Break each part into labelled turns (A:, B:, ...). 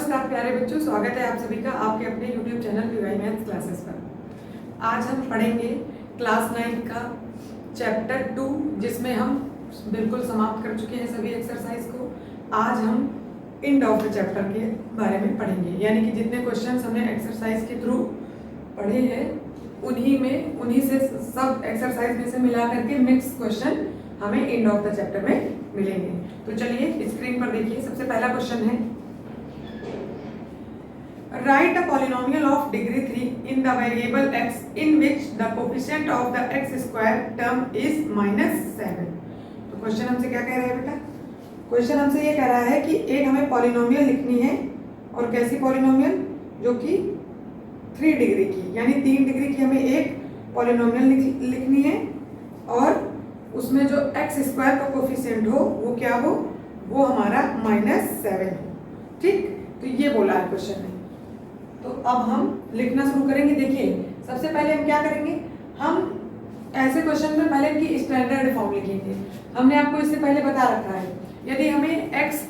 A: नमस्कार प्यारे बच्चों, स्वागत है आप सभी का आपके अपने YouTube channel PY maths classes पर। आज हम पढ़ेंगे क्लास 9 का चैप्टर 2, जिसमें हम बिल्कुल समाप्त कर चुके हैं सभी एक्सरसाइज को। आज हम एंड ऑफ द चैप्टर के बारे में पढ़ेंगे, यानी कि जितने क्वेश्चंस हमने एक्सरसाइज के थ्रू पढ़े हैं उन्हीं से सब एक्सरसाइज में से मिला करके मिक्स क्वेश्चन हमें एंड ऑफ द चैप्टर में मिलेंगे। तो चलिए स्क्रीन पर देखिए, सबसे पहला क्वेश्चन है, right a polynomial of degree 3 in the variable x in which the coefficient of the x square term is -7। तो क्वेश्चन हमसे क्या कह रहा है बेटा? क्वेश्चन हमसे ये कह रहा है कि एक हमें पॉलिनोमियल लिखनी है, और कैसी पॉलिनोमियल? जो कि 3 डिग्री की, यानी 3 डिग्री की हमें एक पॉलिनोमियल लिखनी है, और उसमें जो x स्क्वायर का कोफिशिएंट हो वो क्या हो? वो हमारा -7 हो। ठीक, तो ये बोला है क्वेश्चन में। तो अब हम लिखना शुरू करेंगे। देखिए, सबसे पहले हम क्या करेंगे, हम ऐसे क्वेश्चन में पहले इनकी स्टैंडर्ड फॉर्म लिखेंगे। हमने आपको इससे पहले बता रखा है, यदि हमें x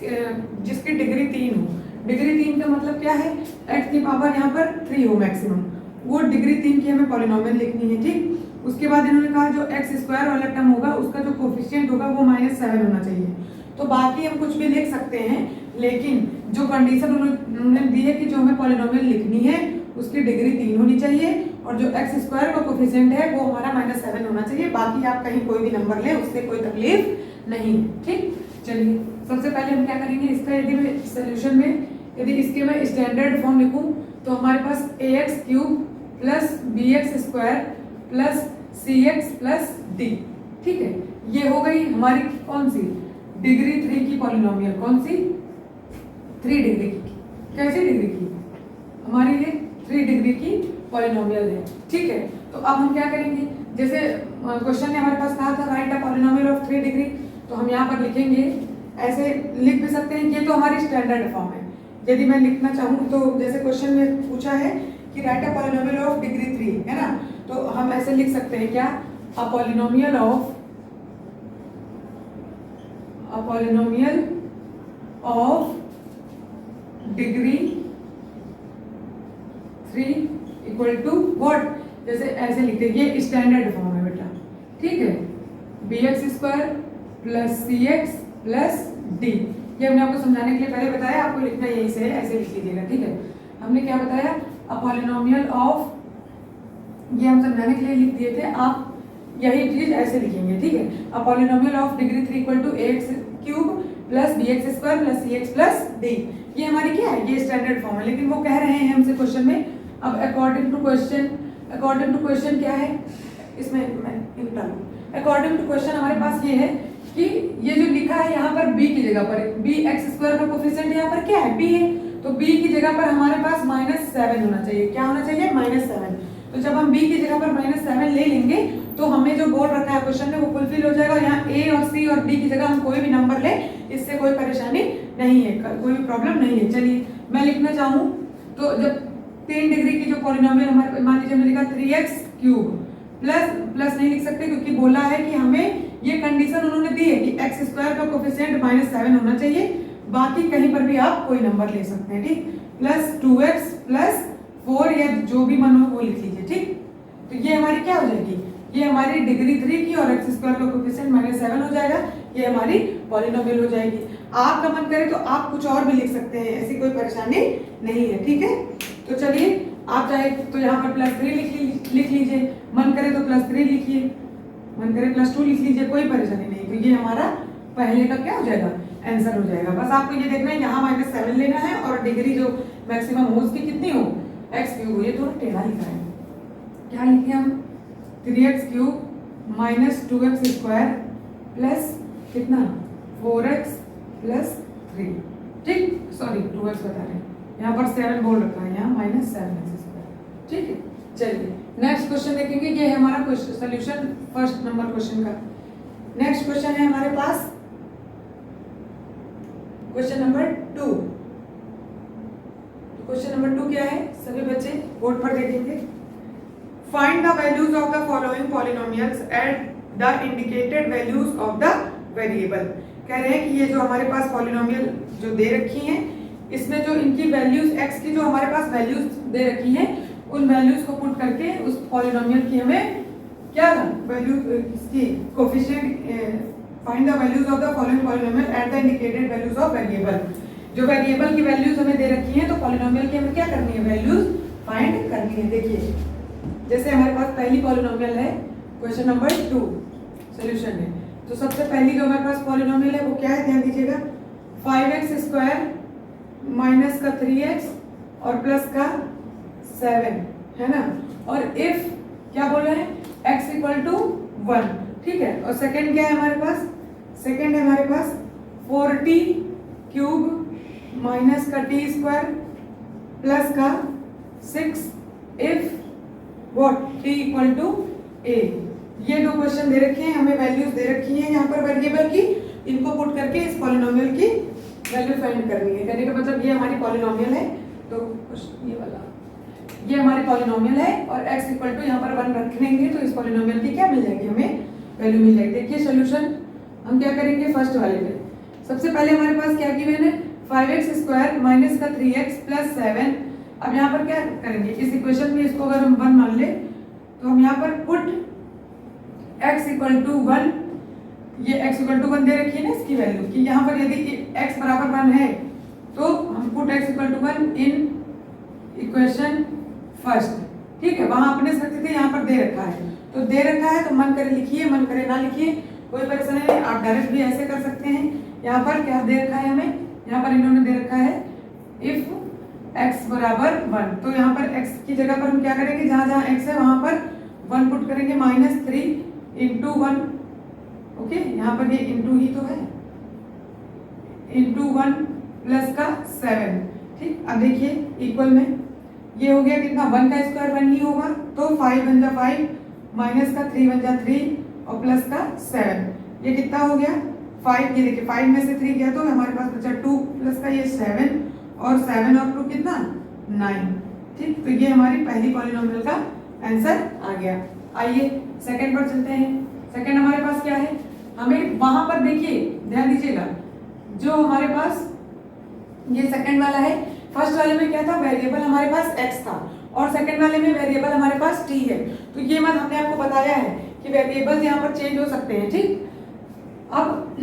A: जिसकी डिग्री 3 हो, डिग्री 3 का मतलब क्या है? x की पावर यहाँ पर 3 हो मैक्सिमम, वो डिग्री 3 की हमें पॉलिनोमियल लिखनी है। ठीक, उसके बाद इन्होंने कहा जो x स्क्वायर वाला टर्म होगा उसका जो कोफिशिएंट होगा वो -7 होना चाहिए। तो बाकी हम कुछ भी लिख सकते हैं, लेकिन जो कंडीशन उन्होंने दी है कि जो हमें पॉलिनोमियल लिखनी है उसकी डिग्री 3 होनी चाहिए, और जो x स्क्वायर का कोफिशिएंट है वो हमारा -7 होना चाहिए। बाकी आप कहीं कोई भी नंबर ले, उससे कोई तकलीफ नहीं। ठीक, चलिए सबसे पहले हम क्या करेंगे, इसका यदि मैं सोल्यूशन में यदि इसके मैं स्टैंडर्ड फॉर्म लिखूं तो हमारे पास ax³ plus bx² plus cx plus d। ठीक है, ये हो गई हमारी कौन सी? डिग्री 3 की पॉलिनोमियल। कौन सी? 3 डिग्री की। कैसी डिग्री की? हमारी ये 3 डिग्री की पॉलिनोमियल है। ठीक है, तो अब हम क्या करेंगे, जैसे क्वेश्चन ने हमारे पास कहा था right a polynomial of 3 degree, तो हम यहाँ पर लिखेंगे, ऐसे लिख भी सकते हैं। ये तो हमारी स्टैंडर्ड फॉर्म है। यदि मैं लिखना चाहूँ तो जैसे क्वेश्चन में पूछा है कि right a polynomial of degree 3, है ना, तो हम ऐसे लिख सकते हैं क्या? A polynomial of degree 3 equal to what? जैसे ऐसे लिखते हैं, ये स्टैंडर्ड फॉर्म है बेटा। ठीक है, bx² plus cx plus d। ये हमने आपको समझाने के लिए पहले बताया, आपको लिखना यही से है, ऐसे लिख लीजिएगा। ठीक है, हमने क्या बताया? अ पॉलिनोमियल ऑफ, ये हम समझाने के लिए लिख दिए थे, आप यही चीज ऐसे लिखेंगे। ठीक है, a polynomial of degree 3 equal to ax³ plus bx² plus cx plus d। ये हमारी क्या है? ये स्टैंडर्ड फॉर्म है, लेकिन वो कह रहे हैं हमसे क्वेश्चन में। अब अकॉर्डिंग टू क्वेश्चन क्या है इसमें? मैं अकॉर्डिंग टू क्वेश्चन हमारे पास ये है कि ये जो लिखा है यहाँ पर b की जगह पर bx² का कोफिशिएंट यहाँ पर क्या है? b है, तो b की जगह पर हमारे पास -7 होना चाहिए। क्या होना चाहिए? -7। तो जब हम b की जगह पर -7 ले लेंगे तो हमें जो बोल रखा है क्वेश्चन में वो फुलफिल हो जाएगा। यहाँ a और c और d की जगह हम कोई भी नंबर ले, इससे कोई परेशानी नहीं है, कोई प्रॉब्लम नहीं है। चलिए मैं लिखना चाहूँ तो जब 3 डिग्री की जो पॉलिनोमियल हमारे, मान लीजिए हमने लिखा 3x³ प्लस नहीं लिख सकते, क्योंकि बोला है कि हमें ये कंडीशन उन्होंने दी है कि x² का कोफिशिएंट -7 होना चाहिए। बाकी कहीं पर भी आप कोई नंबर ले सकते हैं। ठीक, प्लस 2x प्लस 4 या जो भी मन हो वो लिख लीजिए। ठीक, तो ये हमारी क्या हो जाएगी? ये हमारी डिग्री 3 की और x² का कोफिशिएंट -7 हो जाएगा। ये हमारी पॉलिनोमियल हो जाएगी। आपका मन करे तो आप कुछ और भी लिख सकते हैं, ऐसी कोई परेशानी नहीं है। ठीक है, तो चलिए आप चाहे तो यहाँ पर +3 लिख लीजिए, मन करे तो +3 लिखिए, मन करे +2 लिख लीजिए, कोई परेशानी नहीं। तो ये हमारा पहले का क्या हो जाएगा? आंसर हो जाएगा। बस आपको ये देखना है, यहाँ -7 लेना है, और डिग्री जो मैक्सिमम हो उसकी कितनी हो? x³ हो। ये थोड़ा टेढ़ा लिखा है, क्या लिखे हम? 3x³ - 2x² प्लस कितना? 4x plus 3। ठीक, सॉरी 2x बता रहे हैं, यहाँ पर 7 बोल रखा है, यहाँ -7x²। ठीक है, चलिए नेक्स्ट क्वेश्चन देखेंगे। ये है हमारा सोल्यूशन फर्स्ट नंबर क्वेश्चन का। नेक्स्ट क्वेश्चन है हमारे पास क्वेश्चन नंबर 2। क्वेश्चन नंबर 2 क्या है? सभी बच्चे बोर्ड पर देखेंगे। Find the values of the following polynomials at the indicated values of the variable. कह रहे हैं कि ये जो हमारे पास पॉलिनोमियल जो दे रखी हैं, इसमें जो इनकी वैल्यूज x की जो हमारे पास वैल्यूज दे रखी हैं उन वैल्यूज को पुट करके उस पॉलिनोमियल की हमें क्या वैल्यू इसकी coefficient find the values of the following polynomial at the indicated values of variable. जो वेरिएबल की वैल्यूज हमें दे रखी हैं तो पॉलिनोमियल की हमें क्या करनी है वैल्यूज फाइंड करनी है। देखिए जैसे हमारे पास पहली पॉलिनोमियल है क्वेश्चन नंबर 2 सॉल्यूशन है। तो सबसे पहली जो हमारे पास पॉलिनोमियल है वो क्या है ध्यान दीजिएगा 5x² माइनस का 3x और प्लस का 7 है ना। और इफ क्या बोल रहे हैं x इक्वल टू 1 ठीक है। और सेकंड क्या है हमारे पास सेकंड है हमारे पास 4t³ माइनस का t² प्लस का 6 if what t equal to a। ये दो क्वेश्चन दे रखे हैं हमें वैल्यूज दे रखी हैं यहाँ पर वेरिएबल की इनको पुट करके इस पॉलिनोमियल की वैल्यू फाइंड करनी है। कहने का मतलब ये हमारी पॉलिनोमियल है तो ये वाला ये हमारी पॉलिनोमियल है और x इक्वल टू यहाँ पर 1 रख लेंगे तो इस पॉलिनोमियल की क्या मिल जाएगी हमें वैल्यू मिल जाएगी। देखिए सॉल्यूशन हम क्या करेंगे फर्स्ट वाले पे सबसे पहले हमारे पास क्या गिवन है 5x² माइनस का 3x प्लस 7। अब यहाँ पर क्या करेंगे इस इक्वेशन में इसको अगर हम 1 मान ले तो हम यहाँ पर पुट x इक्वल टू 1 ये x इक्वल टू 1 दे रखी है ना इसकी वैल्यू कि यहाँ पर यदि x बराबर 1 है तो हम put x equal to 1 in equation first ठीक है। वहां अपने से रखते थे यहाँ पर दे रखा है तो दे रखा है तो मन करे लिखिए मन करे ना लिखिए कोई परेशानी नहीं आप डायरेक्ट भी ऐसे कर सकते हैं। यहाँ पर क्या दे रखा है हमें यहाँ पर इन्होंने दे रखा है इफ x बराबर 1 तो यहाँ पर x की जगह पर हम क्या करेंगे जहां जहां x है वहां पर 1 पुट करेंगे -3 इंटू 1 ओके। यहाँ पर ये इंटू ही तो है इंटू 1 प्लस का 7 ठीक। अब देखिए इक्वल में ये हो गया कितना 1 का स्क्वायर 1 ही होगा तो 5 बन जा 5 माइनस का 3 बन जा 3 और प्लस का 7 ये कितना हो गया 5। ये देखिए 5 में से 3 गया तो हमारे पास बचा 2 प्लस का ये 7 और 7 और 2 कितना 9 ठीक। तो ये हमारी पहली पॉलिनोमियल का आंसर आ गया। आइए सेकंड पर चलते हैं। सेकंड हमारे पास क्या है हमें वहां पर देखिए ध्यान दीजिएगा जो हमारे पास ये सेकंड वाला है फर्स्ट वाले में क्या था वेरिएबल हमारे पास x था और सेकंड वाले में वेरिएबल हमारे पास t है। तो ये मत हमने आपको बताया है कि वेरिएबल्स यहाँ पर चेंज हो सकते हैं ठीक। अब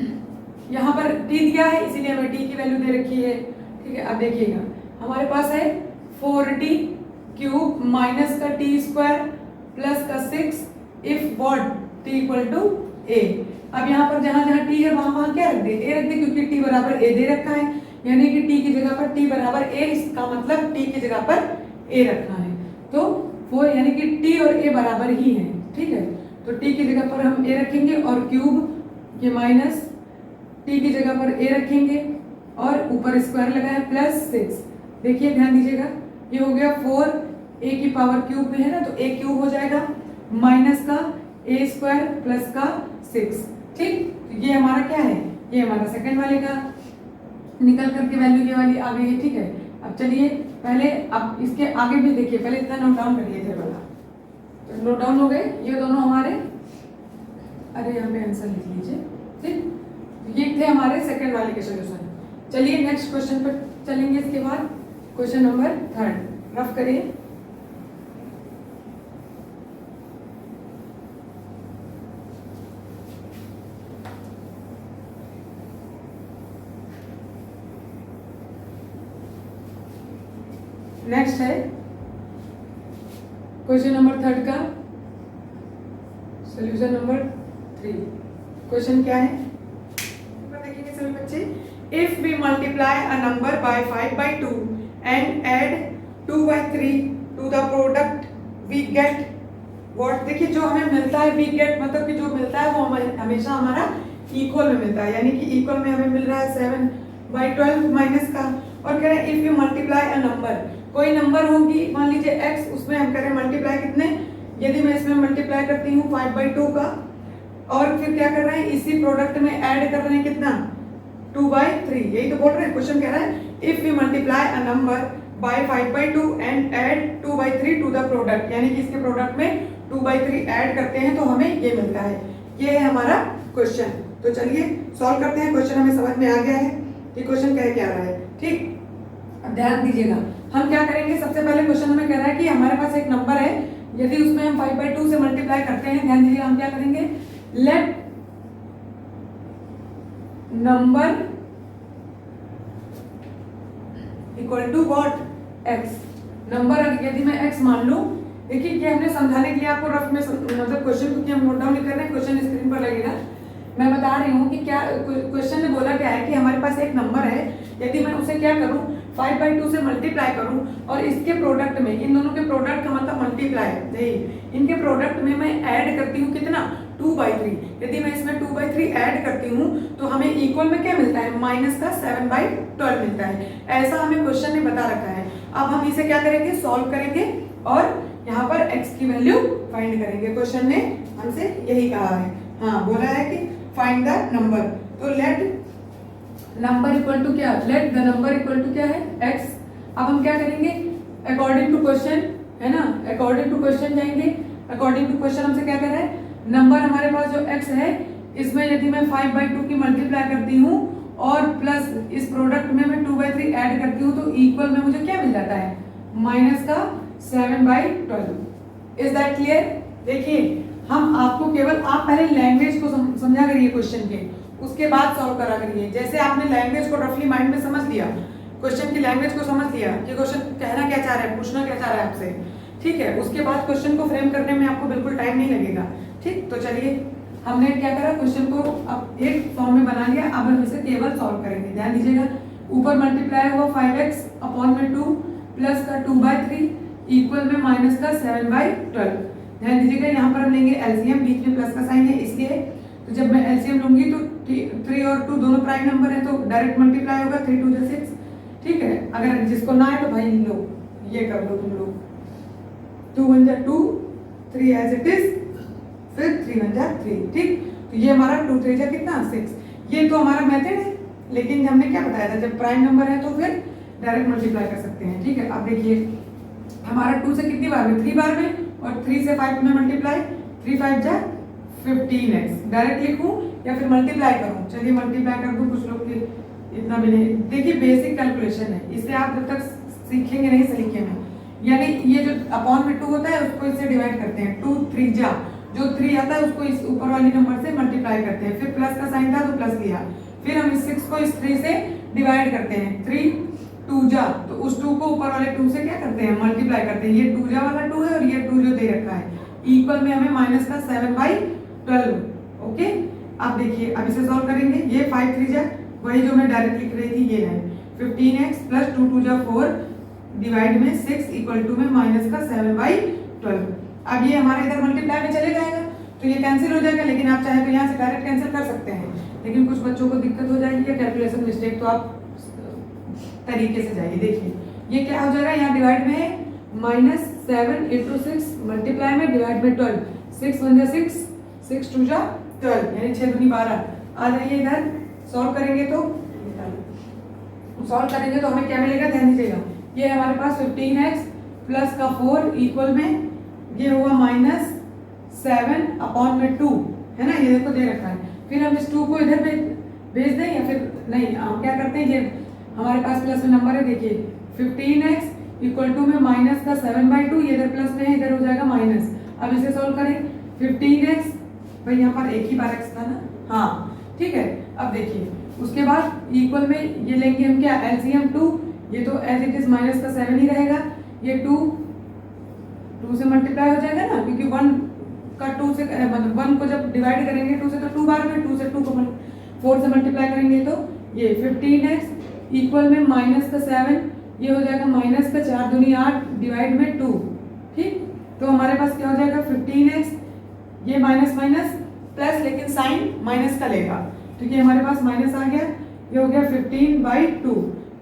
A: यहाँ पर t दिया है इसीलिए हमें t की वैल्यू दे रखी है ठीक है। अब देखिएगा हमारे पास है 4t³ माइनस का t² प्लस का 6 if what t equal to a। अब यहाँ पर जहां जहां t है वहां क्या रख दे a रख दे क्योंकि t बराबर a दे रखा है यानी कि t की जगह पर t बराबर a इसका मतलब t की जगह पर a रखना है तो वो यानी कि t और a बराबर ही हैं ठीक है। तो t की जगह पर हम a रखेंगे और क्यूब ये माइनस t की जगह पर a रखेंगे और ऊपर स्क्वायर लगाए प्लस 6। देखिए ध्यान दीजिएगा ये हो गया 4 a की पावर क्यूब में है ना तो a क्यूब हो जाएगा माइनस का a² प्लस का 6 ठीक। तो ये हमारा क्या है ये हमारा सेकंड वाले का निकल करके वैल्यू ये वाली आ गई है ठीक है। अब चलिए पहले अब इसके आगे भी देखिए पहले इतना नोट डाउन कर लीजिए वाला तो नोट डाउन हो गए ये दोनों हमारे अरे यहाँ पे आंसर लिख लीजिए ठीक। ये थे हमारे सेकंड वाले के सॉल्यूशन। चलिए नेक्स्ट क्वेश्चन पर चलेंगे इसके बाद क्वेश्चन नंबर 3 रफ करिए। नेक्स्ट है क्वेश्चन नंबर 3 का सॉल्यूशन नंबर 3। क्वेश्चन क्या है देखेंगे सभी बच्चे if we multiply a number by 5/2 and add 2/3 to the product we get what. देखिए जो हमें मिलता है वी गेट मतलब कि जो मिलता है वो हमेशा हमारा इक्वल में मिलता है यानी कि इक्वल में हमें मिल रहा है 7/12 माइनस का और कह रहे हैं if you multiply a number कोई नंबर होगी मान लीजिए x उसमें हम करें मल्टीप्लाई कितने यदि मैं इसमें मल्टीप्लाई करती हूँ 5/2 का और फिर क्या कर रहे हैं इसी प्रोडक्ट में ऐड कर रहे हैं कितना 2/3 यही तो बोल रहे हैं क्वेश्चन कह रहा है if you multiply a number by 5/2 and add 2/3 to the product यानी कि इसके प्रोडक्ट में 2/3 ऐड करते हैं तो हमें ये मिलता है। ये है हमारा क्वेश्चन। तो चलिए सॉल्व करते हैं क्वेश्चन हमें समझ में आ गया है कि क्वेश्चन कह क्या रहा है ठीक। अब ध्यान दीजिएगा, हम क्या करेंगे, सबसे पहले क्वेश्चन हमें कह रहा है कि हमारे पास एक नंबर है, यदि उसमें हम 5/2 से मल्टीप्लाई करते हैं, ध्यान दीजिएगा हम क्या करेंगे, let number equal to what, x। Number यदि मैं x मान लूं, देखिए ये हमने समझाने के लिए आपको रफ में मतलब क्वेश्चन, क्योंकि हम नोट डाउन नहीं कर रहे हैं, क्वेश्चन स्क्रीन पर लगेगा, मैं बता रही हूँ कि क्या क्वेश्चन ने बोला क्या है कि हमारे पास एक नंबर है, यदि मैं उसे क्या करूँ 5/2 से मल्टीप्लाई करूँ और इसके प्रोडक्ट में, इन दोनों के प्रोडक्ट का मतलब मल्टीप्लाई नहीं, इनके प्रोडक्ट में मैं ऐड करती हूँ कितना 2/3, यदि मैं इसमें 2/3 ऐड करती हूँ तो हमें इक्वल में क्या मिलता है, माइनस का 7/12 मिलता है। ऐसा हमें क्वेश्चन ने बता रखा है। अब हम इसे क्या करेंगे, सॉल्व करेंगे और यहाँ पर x की वैल्यू फाइंड करेंगे। क्वेश्चन ने हमसे यही कहा है, हाँ बोला है कि फाइंड द नंबर, तो लेट नंबर इक्वल टू क्या, let the number equal to क्या है x। अब हम क्या करेंगे, अकॉर्डिंग टू क्वेश्चन है ना, अकॉर्डिंग टू क्वेश्चन जाएंगे, अकॉर्डिंग टू क्वेश्चन हमसे क्या कर रहा है, नंबर हमारे पास जो x है इसमें यदि मैं 5/2 की मल्टीप्लाई करती हूँ और प्लस इस प्रोडक्ट में मैं 2/3 ऐड करती हूँ तो इक्वल में मुझे क्या मिल जाता है, माइनस का 7/12। Is that clear? देखिए हम आपको केवल, आप पहले लैंग्वेज को समझा करिए क्वेश्चन के, उसके बाद सॉल्व करा करिए। जैसे आपने लैंग्वेज को रफली माइंड में समझ लिया, क्वेश्चन की लैंग्वेज को समझ लिया कि क्वेश्चन कहना क्या चाह रहा है, पूछना क्या चाह रहा है आपसे, ठीक है, उसके बाद क्वेश्चन को फ्रेम करने में आपको बिल्कुल टाइम नहीं लगेगा। ठीक, तो चलिए हमने क्या करा, क्वेश्चन को अब एक फॉर्म में बना लिया, अब हम इसे केवल सॉल्व करेंगे। ध्यान दीजिएगा, ऊपर मल्टीप्लाई हुआ 5x अपॉन में 2 प्लस का 2/3 इक्वल में माइनस का 7/12। ध्यान दीजिएगा यहाँ पर हम लेंगे एलसीएम, बीच में प्लस का साइन है इसलिए, तो जब मैं एलसीएम लूंगी तो 3 और 2 दोनों प्राइम नंबर है तो डायरेक्ट मल्टीप्लाई होगा, 3 2 जा 6। ठीक है, अगर जिसको ना है तो भाई लो ये कर लो तुम लोग, 2 1 जा 2, 3 एज इट इज, फिर 3 1 जा 3। ठीक, तो ये हमारा 2 3 जा कितना 6। ये तो हमारा मेथड है, लेकिन हमने क्या बताया था, जब प्राइम नंबर है तो फिर डायरेक्ट मल्टीप्लाई कर सकते हैं। ठीक है, अब देखिए हमारा 2 से कितनी बार में, 3 बार में, और 3 से 5 में मल्टीप्लाई, 3 5 जा 15x। डायरेक्ट लिखूं या फिर मल्टीप्लाई करूं, चलिए मल्टीप्लाई कर दूं, कुछ लोग के इतना भी नहीं। देखिए बेसिक कैलकुलेशन है, इससे आप जब तक सीखेंगे नहीं सलीके में, यानी ये जो अपॉन में 2 होता है उसको इससे डिवाइड करते हैं, 2 3 जा, जो 3 आता है उसको इस ऊपर वाली नंबर से मल्टीप्लाई करते हैं, फिर प्लस का साइन था तो प्लस लिया, फिर हम इस 6 को इस 3 से डिवाइड करते हैं, 3 2 जा, तो उस 2 को ऊपर वाले 2 से क्या करते हैं, मल्टीप्लाई करते हैं। ये 2 जा वाला 2 है और ये 2 जो दे रखा है, इक्वल में हमें माइनस का 7/12। ओके, अब देखिए अब इसे सॉल्व करेंगे, ये 5 3 जा, वही जो मैं डायरेक्ट लिख रही थी ये है, 15x प्लस 2 2 जा 4 डिवाइड में 6 इक्वल टू में माइनस का 7/12। अब ये हमारे इधर मल्टीप्लाई में चले जाएगा तो ये कैंसिल हो जाएगा, लेकिन आप चाहे तो यहाँ से डायरेक्ट कैंसिल कर सकते हैं, लेकिन कुछ बच्चों को दिक्कत हो जाएगी या कैलकुलेशन मिस्टेक, तो आप तरीके से जाइए। देखिए ये क्या हो जाएगा, यहाँ डिवाइड में है माइनस 7 × 6, मल्टीप्लाई में डिवाइड में 12, 6 1 जा 6, 6 2 जा 12, यानी 6 दूनी 12। आ जाइए इधर, सॉल्व करेंगे तो हमें क्या मिलेगा, ध्यान दीजिएगा, ये हमारे पास 15x प्लस का 4 इक्वल में ये हुआ माइनस 7 अपॉन में 2 है ना, ये देखो दे रखा है। फिर हम इस 2 को इधर भेज दें या फिर नहीं, हम क्या करते हैं, ये हमारे पास प्लस में नंबर है, देखिए 15x इक्वल टू में माइनस का 7/2, ये इधर प्लस में है, इधर हो जाएगा माइनस। अब इसे सॉल्व करें, 15x, भाई यहाँ पर एक ही बार x था ना, हाँ ठीक है। अब देखिए उसके बाद इक्वल में ये लेंगे हम क्या, एलसीएम 2, ये तो एज इट इज माइनस का 7 ही रहेगा, ये 2 से मल्टीप्लाई हो जाएगा ना, क्योंकि 1 का 2 से मतलब 1 को जब डिवाइड करेंगे 2 से तो 2 बार में, 2 से 2 को 4 से मल्टीप्लाई करेंगे तो ये 15x इक्वल में माइनस का 7, ये हो जाएगा माइनस का 4 दूनी 8 डिवाइड में 2। ठीक, तो हमारे पास क्या हो जाएगा 15x, ये माइनस माइनस प्लस, लेकिन साइन माइनस का लेगा, ठीक है, हमारे पास माइनस आ गया, ये हो गया 15/2।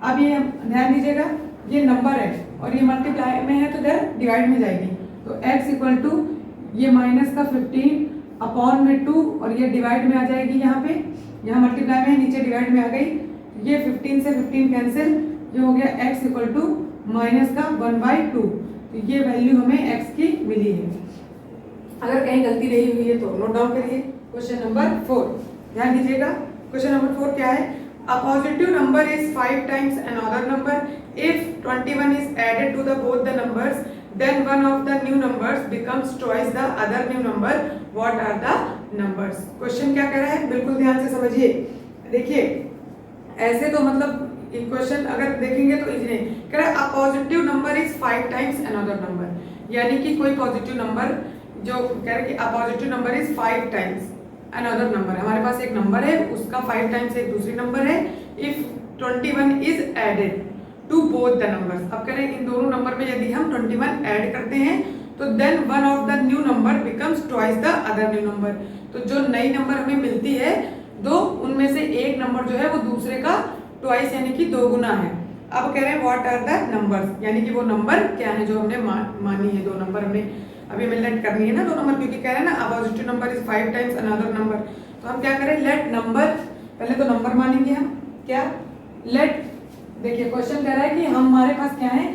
A: अब ये ध्यान दीजिएगा ये नंबर है और ये मल्टीप्लाई में है तो इधर डिवाइड में जाएगी, तो x इक्वल टू ये माइनस का 15 अपॉन में 2 और ये डिवाइड में आ जाएगी, यहाँ पे यहाँ मल्टीप्लाई में नीचे डिवाइड में आ गई, ये 15 से 15 कैंसिल, ये हो गया x इक्वल टू माइनस का 1/2। तो ये वैल्यू हमें x की मिली है। अगर कहीं गलती रही हुई है तो नोट डाउन करिए। क्वेश्चन नंबर 4 ध्यान दीजिएगा, क्वेश्चन नंबर 4 क्या है, a positive number is 5 times another number. If 21 is added to the both the numbers, then one of the new numbers becomes twice the other new number. What are the numbers? Question क्या कह रहा है, बिल्कुल ध्यान से समझिए. देखिए ऐसे तो मतलब क्वेश्चन अगर देखेंगे तो इजी नहीं. कह रहा है a positive number is 5 times another number, यानी कि कोई पॉजिटिव नंबर जो कह रहा है कि a positive number is 5 times another number. हमारे पास एक नंबर है, उसका 5 टाइम्स एक दूसरी नंबर है. If 21 is added to both the numbers, अब कह रहे हैं इन दोनों नंबर में यदि हम 21 ऐड करते हैं तो then one of the new number becomes twice the other new number. तो जो नई नंबर हमें मिलती है दो, उनमें से एक नंबर जो है वो दूसरे का ट्वाइस यानी कि दो गुना है. अब कह रहे हैं व्हाट आर द नंबर्स, यानी कि वो नंबर क्या है जो हमने मानी है. दो नंबर हमने अभी हमें लेट करनी है ना, दो नंबर, क्योंकि कह रहे हैं ना a positive number is 5 times another number. तो हम क्या करें, लेट नंबर, पहले तो नंबर मानेंगे हम. क्या लेट, देखिए क्वेश्चन कह रहा है कि हमारे पास क्या है,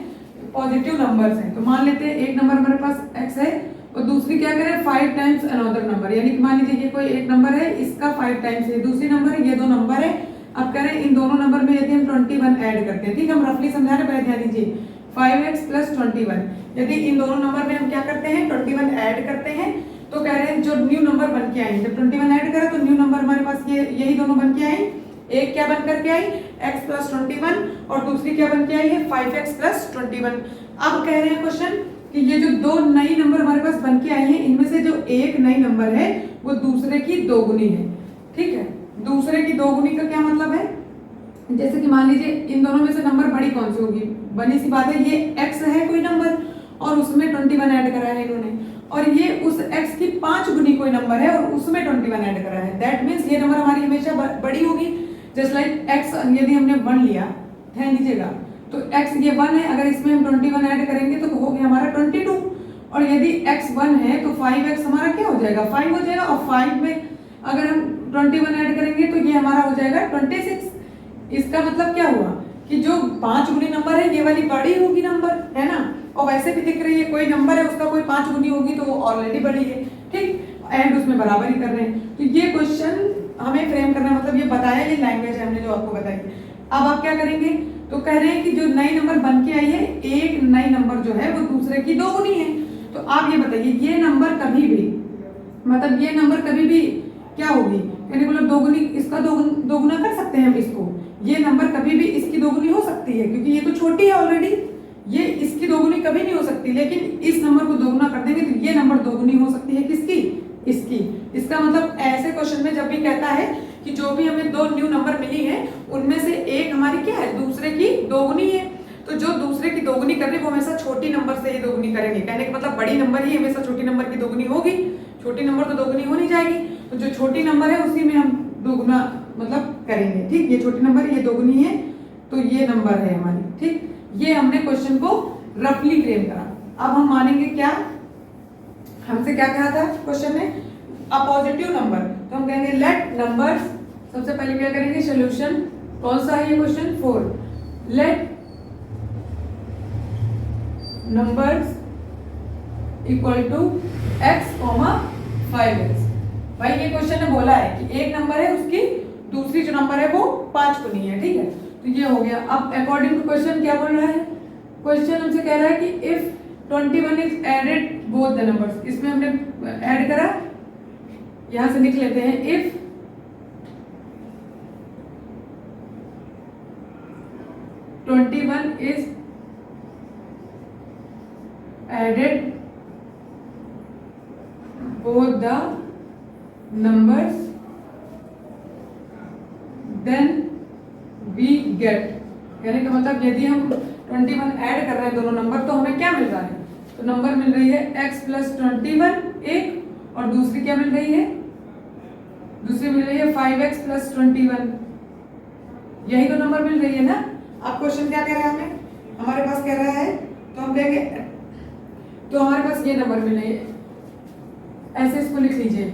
A: पॉजिटिव नंबर्स हैं. तो मान लेते हैं एक नंबर हमारे पास x है और दूसरी क्या करें 5 टाइम्स अनदर नंबर, यानी कि मान लीजिए कोई एक नंबर है, इसका 5 टाइम्स है, दूसरी नंबर है, ये दो नंबर है. अब कह रहे हैं इन दोनों नंबर में यदि हम 21 ऐड करते हैं, ठीक, हम रफली समझा रहे, पहले ध्यान दीजिए 5x प्लस 21, यदि इन दोनों नंबर में हम क्या करते हैं 21 ऐड करते हैं तो कह रहे हैं जो न्यू नंबर बन के आए, जब 21 ऐड करा तो न्यू नंबर हमारे पास ये यही दोनों बन के आए. एक क्या बन करके आई x प्लस 21 और दूसरी क्या बन के आई है 5x प्लस 21. अब कह रहे हैं क्वेश्चन कि ये जो दो नई नंबर हमारे पास बन के आई है, इनमें से जो एक नई नंबर है वो दूसरे की दोगुनी है. ठीक है, दूसरे की दोगुनी का क्या मतलब है, जैसे कि मान लीजिए इन दोनों में से नंबर बड़ी कौन सी होगी, बनी सी बात है ये x है कोई नंबर और उसमें 21 ऐड करा है इन्होंने, और ये उस x की 5 गुनी कोई नंबर है और उसमें 21 ऐड करा है. दैट मींस ये नंबर हमारी हमेशा बड़ी होगी. जस्ट लाइक x, यदि हमने 1 लिया, ध्यान दीजिएगा, तो x ये 1 है, अगर इसमें हम 21 ऐड करेंगे तो हो गया हमारा 22, और यदि x 1 है तो 5x हमारा क्या हो जाएगा 5 हो जाएगा, और 5 में अगर हम 21 ऐड करेंगे तो ये हमारा हो जाएगा 26. इसका मतलब क्या हुआ कि जो 5 गुनी नंबर है ये वाली बड़ी होगी नंबर, है ना, और वैसे भी दिख रही है कोई नंबर है उसका कोई 5 गुनी होगी तो वो ऑलरेडी बड़ी है. ठीक, एंड उसमें बराबर ही कर रहे हैं. तो ये क्वेश्चन हमें फ्रेम करना, मतलब ये बताया, ये लैंग्वेज है हमने जो आपको बताई. अब आप क्या करेंगे, तो कह रहे हैं कि जो नई नंबर बन के आई है, एक नई नंबर जो है वो दूसरे की दोगुनी है. तो आप ये बताइए ये नंबर कभी भी, मतलब ये नंबर कभी भी क्या होगी, यानी मतलब दोगुनी, इसका दोगुना कर सकते हैं हम इसको, ये नंबर कभी भी इसकी दोगुनी हो सकती है क्योंकि ये तो छोटी है ऑलरेडी, ये इसकी दोगुनी कभी नहीं हो सकती. लेकिन इस नंबर को दोगुना कर देंगे तो ये नंबर दोगुनी हो सकती है किसकी, इसकी. इसका मतलब ऐसे क्वेश्चन में जब भी कहता है कि जो भी हमें दो न्यू नंबर मिली है उनमें से एक हमारी क्या है दूसरे की दोगुनी है, तो जो दूसरे की दोगुनी कर रही है वो हमेशा छोटी नंबर से ही दोगुनी करेंगे. कहने का मतलब बड़ी नंबर ही हमेशा छोटी नंबर की दोगुनी होगी, छोटी नंबर तो दोगुनी हो नहीं जाएगी, तो जो छोटी नंबर है उसी में हम दोगुना मतलब करेंगे. ठीक, ये छोटी नंबर ये दोगुनी है तो ये नंबर है हमारी. ठीक, ये हमने क्वेश्चन को रफली फ्रेम करा. अब हम मानेंगे क्या, हमसे क्या कहा था क्वेश्चन में, अ पॉजिटिव नंबर, तो हम कहेंगे लेट नंबर्स, सबसे पहले क्या करेंगे सॉल्यूशन, कौन सा है ये question 4, let numbers equal to x, 5x. भाई ये क्वेश्चन ने बोला है कि एक नंबर है उसकी दूसरी जो नंबर है वो 5 गुनी है. ठीक है, तो ये हो गया. अब अकॉर्डिंग टू क्वेश्चन क्या बोल रहा है, क्वेश्चन हमसे कह रहा है कि if 21 is added both the numbers, इसमें हमने ऐड करा, यहां से लिख लेते हैं if is added both the numbers then we get, कहने का मतलब यदि हम 21 ऐड कर रहे हैं दोनों नंबर तो हमें क्या मिल रहा है, तो नंबर मिल रही है x प्लस 21 एक, और दूसरी क्या मिल रही है, दूसरी मिल रही है 5x प्लस 21, यही तो नंबर मिल रही है ना. अब क्वेश्चन क्या कह रहा है हमें, हमारे पास कह रहा है तो हम देंगे, तो हमारे पास ये नंबर मिल रही है, ऐसे इसको लिख लीजिए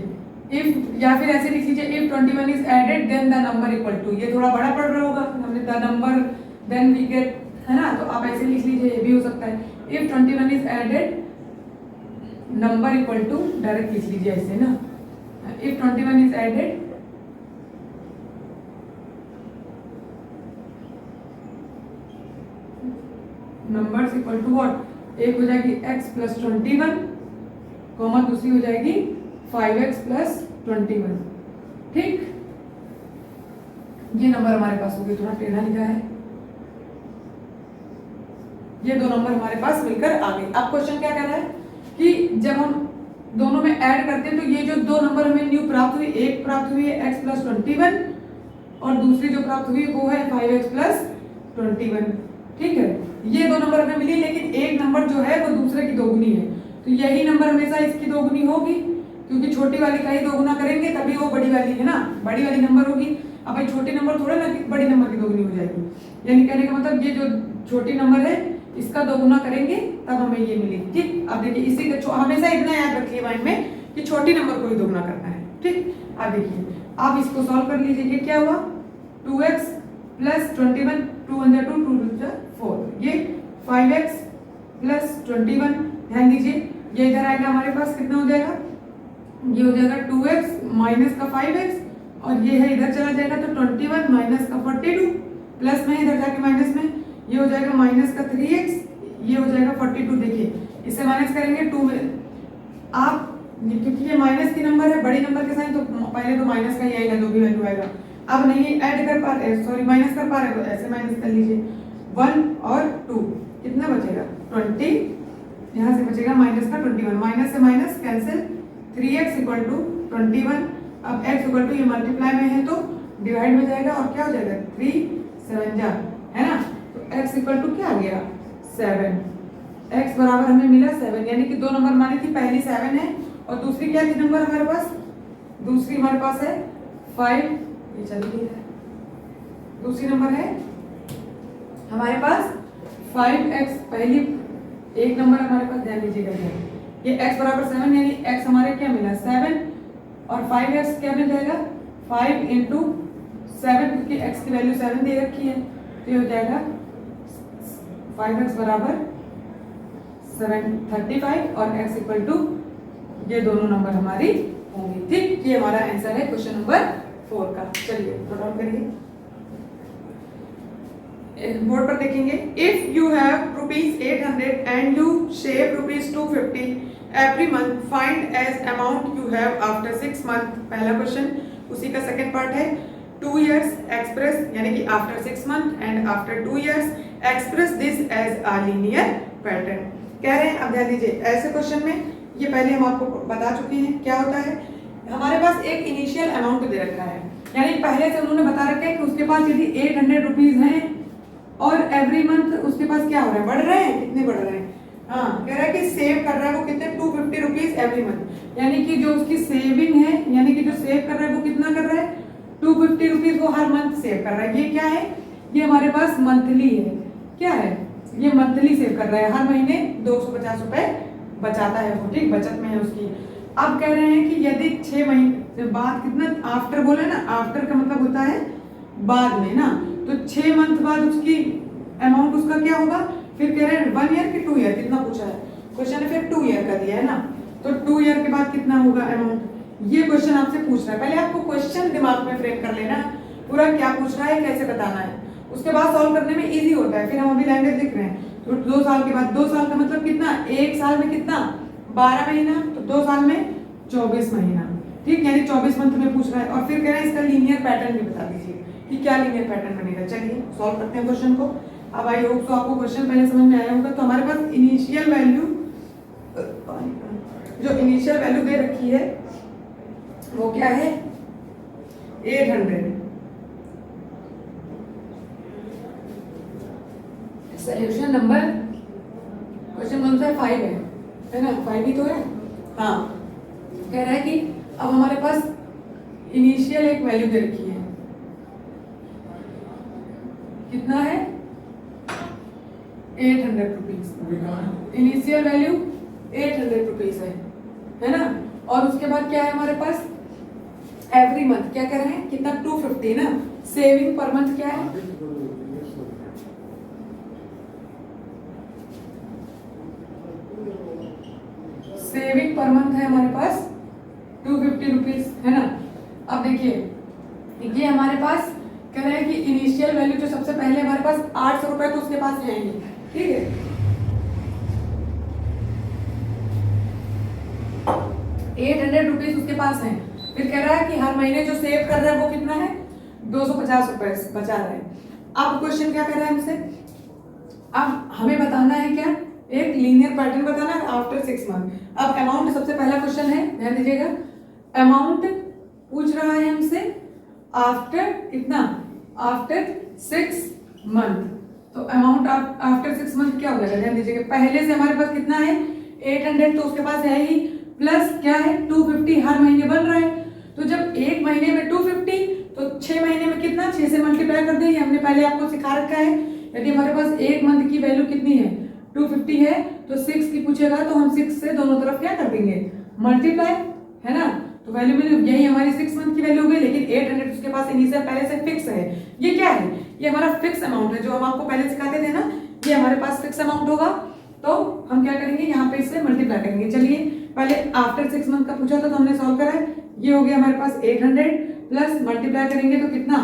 A: इफ, या फिर ऐसे लिख लीजिए if 21 is added then the number equal to, ये थोड़ा बड़ा पड़ रहा होगा, हमने the number then we get, है ना, तो आप ऐसे लिख लीजिए, ये भी हो सकता है if 21 is added number equal to, direct लिख लीजिए ऐसे ना, if 21 is added numbers equal to what, एक हो जाएगी x प्लस 21 कॉमा दूसरी हो जाएगी 5x प्लस 21। ठीक, ये नंबर हमारे पास हो गए, थोड़ा टेढ़ा लिखा है, ये दो नंबर हमारे पास मिलकर आ गए। अब क्वेश्चन क्या कह रहा है कि जब हम दोनों में ऐड करते हैं तो ये जो दो नंबर हमें न्यू प्राप्त हुई, एक प्राप्त हुई है x प्लस 21 और दूसरी जो प्राप्त हुई वो है 5x प्लस 21। ठीक है, ये दो नंबर हमें मिली, लेकिन एक नंबर जो है वो दूसरे की दोगुनी है, तो यही नंबर हमेशा इसकी दोगुनी होगी, क्योंकि छोटी वाली का ही दोगुना करेंगे तभी वो बड़ी वाली है ना, बड़ी वाली नंबर होगी। अब भाई छोटी नंबर थोड़े ना कि बड़ी नंबर की दोगुनी हो जाएगी, यानी कहने का मतलब ये जो छोटी नंबर है इसका दोगुना करेंगे तब हमें ये मिलेगी। ठीक, अब देखिए इसी का हमेशा इतना याद रखिए माइंड में कि छोटी नंबर को ही दोगुना करना है। ठीक, अब देखिए आप इसको सॉल्व कर लीजिए, ये क्या हुआ 2x प्लस 21, 2 1 2 2 2 4, ये 5x प्लस 21, ध्यान दीजिए ये इधर आएगा हमारे पास कितना हो जाएगा, ये हो जाएगा 2x माइनस का 5x और ये है इधर चला जाएगा तो 21 माइनस का 42 प्लस में इधर जाके माइनस में ये हो जाएगा माइनस का 3x, ये हो जाएगा 42। देखिए इससे माइनस करेंगे 2 में आप, क्योंकि ये माइनस की नंबर है बड़ी नंबर के साइन, तो पहले तो माइनस का ही आएगा जो भी वैल्यू आएगा। अब नहीं ऐड कर पा रहे, सॉरी माइनस कर पा रहे तो ऐसे माइनस कर लीजिए, 1 और 2 कितना बचेगा 20, यहाँ से बचेगा माइनस का 21, माइनस से minus cancel, 3x equal to 21। अब x इक्वल टू ये मल्टीप्लाई में है तो डिवाइड में जाएगा और क्या हो जाएगा 3 7 जा, है ना, तो x इक्वल टू क्या आ गया 7, x बराबर हमें मिला 7, यानी कि दो नंबर मानी थी, पहली 7 है और दूसरी क्या थी नंबर हमारे पास, दूसरी हमारे पास है 5, ये चल रही है, दूसरी नंबर है हमारे पास 5x, पहली एक नंबर हमारे पास, ध्यान दीजिएगा ये x बराबर 7, यानी x हमारे क्या मिला 7 और 5x क्या मिल जाएगा 5 इंटू 7, क्योंकि x की वैल्यू 7 दे रखी है तो ये हो जाएगा 5x बराबर 735 और x इक्वल टू ये दोनों नंबर हमारी होंगी। ठीक, ये हमारा आंसर है क्वेश्चन नंबर 4 का। चलिए नोट डाउन करिए, बोर्ड पर देखेंगे, if you have rupees 800 and you save rupees 250 every month, find as amount you have after 6 month. पहला क्वेश्चन, उसी का सेकंड पार्ट है 2 years express, यानी कि after 6 month and after 2 years express this as a linear pattern. कह रहे हैं, अब ध्यान दीजिए ऐसे क्वेश्चन में, ये पहले हम आपको बता चुके हैं क्या होता है, हमारे पास एक इनिशियल अमाउंट दे रखा है, यानी पहले से उन्होंने बता रखा है कि उसके पास यदि 800 रुपीज हैं और एवरी मंथ उसके पास क्या हो रहा है, बढ़ रहे हैं, कितने बढ़ रहे हैं, हाँ कह रहा है कि सेव कर रहा है वो कितने 250 रुपीज एवरी मंथ, यानी कि जो उसकी सेविंग है, यानी कि जो सेव कर रहा है वो कितना कर रहा है 250 रुपीज वो हर मंथ सेव कर रहा है। ये क्या है, ये हमारे पास मंथली है, क्या है ये मंथली सेव कर रहा है, हर महीने 250 रुपए बचाता है वो, ठीक बचत में है उसकी। अब कह रहे हैं कि यदि 6 महीने बाद कितना, आफ्टर बोले ना, आफ्टर का मतलब होता है बाद में ना, तो 6 मंथ बाद उसकी अमाउंट उसका क्या होगा, फिर कह रहे हैं 1 ईयर कि 2 ईयर, कितना पूछा है क्वेश्चन ने, फिर 2 ईयर का दिया है ना, तो 2 ईयर के बाद कितना होगा अमाउंट, ये क्वेश्चन आपसे पूछ रहा है। पहले आपको क्वेश्चन दिमाग में फ्रेम कर लेना पूरा क्या पूछ रहा है, कैसे बताना है, उसके बाद सॉल्व करने में इजी होता है। फिर हम अभी लैंग्वेज लिख रहे हैं, तो 2 साल के बाद, 2 साल का मतलब कितना, 1 साल में कितना 12 महीना, तो 2 साल में 24 महीना, ठीक, यानी 24 मंथ में पूछ रहा है। और फिर कह रहे हैं इसका लीनियर पैटर्न भी बता दीजिए कि क्या लीनियर पैटर्न बनेगा। चलिए सॉल्व करते हैं क्वेश्चन को। अब आई होप तो आपको क्वेश्चन पहले समझ में आया होगा। तो हमारे पास इनिशियल वैल्यू, जो इनिशियल वैल्यू दे रखी है वो क्या है 800, सॉल्यूशन नंबर क्वेश्चन कौन सा है 5 है ना, 5 ही तो है, हाँ कह रहा है कि अब हमारे पास इनिशियल एक वैल्यू दे रखी है, कितना है 800 रुपीज, इनिशियल वैल्यू 800 रुपीज है ना, और उसके बाद क्या है हमारे पास एवरी मंथ, क्या कह रहे हैं कितना 250 ना, सेविंग पर मंथ क्या है, सेविंग पर मंथ है हमारे पास 250 रुपीज, है ना। अब देखिए ये हमारे पास कह रहे हैं कि इनिशियल वैल्यू जो सबसे पहले हमारे पास 800 रुपए तो उसके पास है ही, ठीक है, उसके पास है। फिर कह रहा है कि हर महीने जो सेव कर रहा है वो कितना है, 250 रुपए बचा रहा है। अब क्वेश्चन क्या कर रहा है हमसे, अब हमें बताना है क्या, एक लीनियर पैटर्न बताना है आफ्टर 6 मंथ। अब अमाउंट सबसे पहला क्वेश्चन है, ध्यान दीजिएगा, अमाउंट पूछ रहा है हमसे आफ्टर कितना, आफ्टर 6 मंथ। तो अमाउंट आफ्टर 6 मंथ क्या हो जाएगा, ध्यान दीजिएगा, पहले से हमारे पास कितना है 800, तो उसके पास है ही, प्लस क्या है 250 हर महीने बन रहा है। तो जब एक महीने में 250 तो 6 महीने में कितना, 6 से मल्टीप्लाई कर देंगे, हमने पहले आपको सिखा रखा है। यदि हमारे पास एक मंथ की वैल्यू कितनी है 250 है, तो 6 की पूछेगा तो हम 6 से दोनों तरफ क्या कर देंगे, मल्टीप्लाई, है ना। तो वैल्यू में यही हमारी 6 मंथ की वैल्यू हो गई, लेकिन 800 उसके पास इनिशियल पहले से फिक्स है। ये क्या है, ये हमारा फिक्स अमाउंट है, जो हम आपको पहले सिखाते थे ना, ये हमारे पास फिक्स अमाउंट होगा। तो हम क्या करेंगे, यहाँ पे इससे मल्टीप्लाई करेंगे। चलिए पहले आफ्टर 6 मंथ का पूछा था तो हमने सॉल्व करा है, ये हो गया हमारे पास 800 प्लस मल्टीप्लाई करेंगे तो कितना,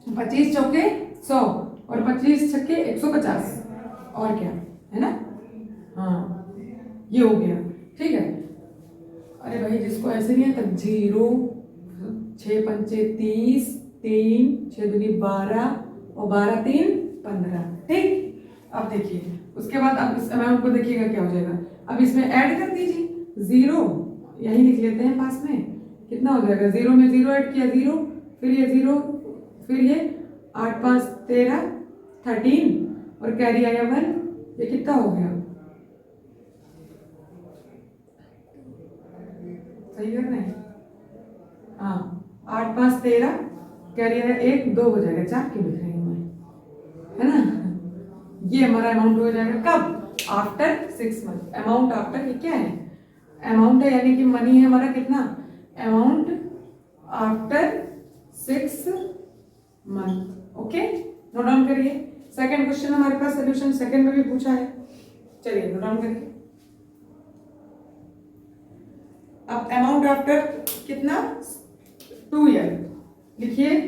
A: 25 चौके 100 और 25 छक्के 150, और क्या है ना, हाँ ये हो गया, ठीक है। अरे भाई जिसको ऐसे नहीं है तब 0, 6 पंचे 30, 3 6 दूनी 12 और 12 3 15, ठीक। अब देखिए उसके बाद अब इस अमाउंट को देखिएगा क्या हो जाएगा, अब इसमें ऐड कर दीजिए 0, यही लिख लेते हैं पास में, कितना हो जाएगा, 0 में 0 ऐड किया 0, फिर ये 0, फिर ये 8 5 13 13 और कैरी आया 1, ये कितना हो गया, सही करना है, हाँ 8 5 13 कैरी आया 1 2 हो जाएगा, 4 क्यों लिख रही हूँ मैं, है ना। ये हमारा अमाउंट हो जाएगा कब, आफ्टर 6 मंथ। अमाउंट आफ्टर ये क्या है, अमाउंट है यानी कि मनी है हमारा कितना, amount after 6 month. Okay note down करिए। सेकंड क्वेश्चन हमारे पास सोल्यूशन सेकंड में भी पूछा है, चलिए नोट डाउन करिए। अब अमाउंट आफ्टर कितना 2 ईयर लिखिए,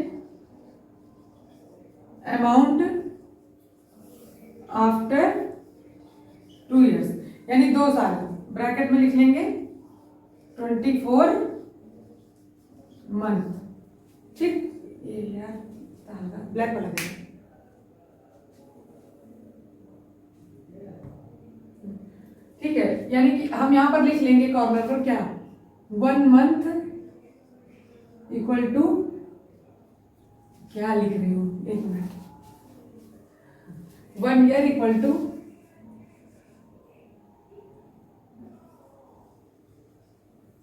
A: अमाउंट आफ्टर 2 इयर्स यानी 2 साल, ब्रैकेट में लिख लेंगे 24 मंथ, ठीक। ये यार ब्लैक वाला देंगे, ठीक है, यानी कि हम यहां पर लिख लेंगे कॉर्नर पर क्या, 1 मंथ इक्वल टू, क्या लिख रही हूं एक minute, 1 year equal to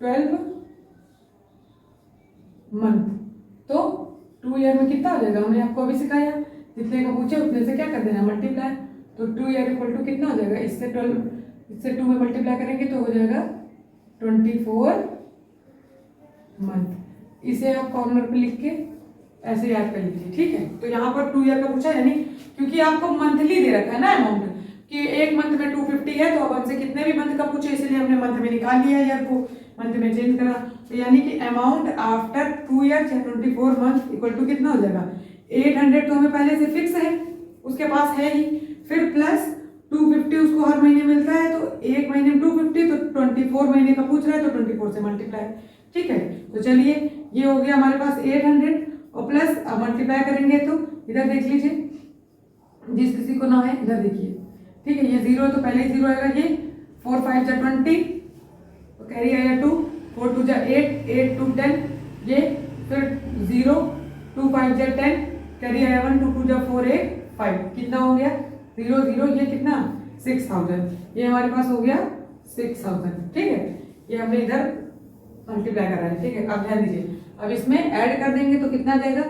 A: 12 month. तो 2 ईयर में कितना हो जाएगा, हमने आपको अभी सिखाया, जितने का पूछे उतने से क्या कर देना, मल्टीप्लाई। तो 2 ईयर इक्वल टू कितना हो जाएगा, इससे 2 में मल्टीप्लाई करेंगे तो हो जाएगा 24 मंथ। इसे आप कॉर्नर पे लिख के ऐसे याद कर लीजिए, ठीक है। तो यहाँ पर 2 ईयर का पूछा, यानी क्योंकि आपको मंथली दे रखा है ना अमाउंट, कि एक मंथ में 250 है, तो अब हमसे कितने भी मंथ का पूछे इसलिए हमने मंथ में निकाल लिया ईयर को, मंथ में चेंज करा। तो यानी कि amount after 2 year 24 month equal to कितना हो जाएगा, 800 तो हमें पहले से फिक्स है, उसके पास है ही, फिर प्लस 250 उसको हर महीने मिलता है, तो एक महीने में 250, तो 24 महीने का पूछ रहा है तो 24 से मल्टीप्लाई, ठीक है। तो चलिए ये हो गया हमारे पास 800 और प्लस अब मल्टीप्लाई करेंगे तो इधर देख लीजिए, जिस किसी को ना है इधर देखिए, ठीक है। ये 0 है तो पहले ही 0 आएगा, ये 4 5 जा 20 तो कैरी आएगा 2, 4 2 जा 8 8 2 10, ये फिर 0 2 5 जा 10 कैरी आया 1 2 2 जा 4 8 5, कितना हो गया 0 0, ये कितना 6000, ये हमारे पास हो गया 6000, ठीक है। ये हमने इधर मल्टीप्लाई करा है, ठीक है। अब ध्यान दीजिए, अब इसमें ऐड कर देंगे तो कितना जाएगा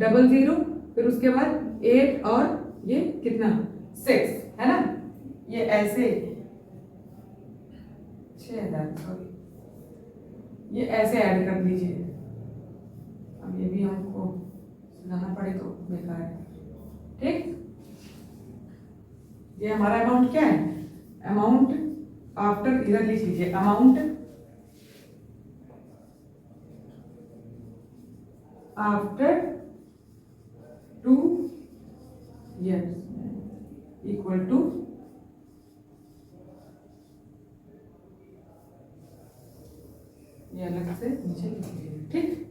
A: 00, फिर उसके बाद 8 और ये कितना 6, है ना। ये ऐसे 6000, सॉरी, ये ऐसे ऐड कर लीजिए। अब ये भी हमको सुनाना पड़े तो बेकार है, ठीक। ये हमारा अमाउंट क्या है, अमाउंट आफ्टर, इधर लिख लीजिए amount after 2 years equal to ये अलग से नीचे लिख लीजिए, ठीक।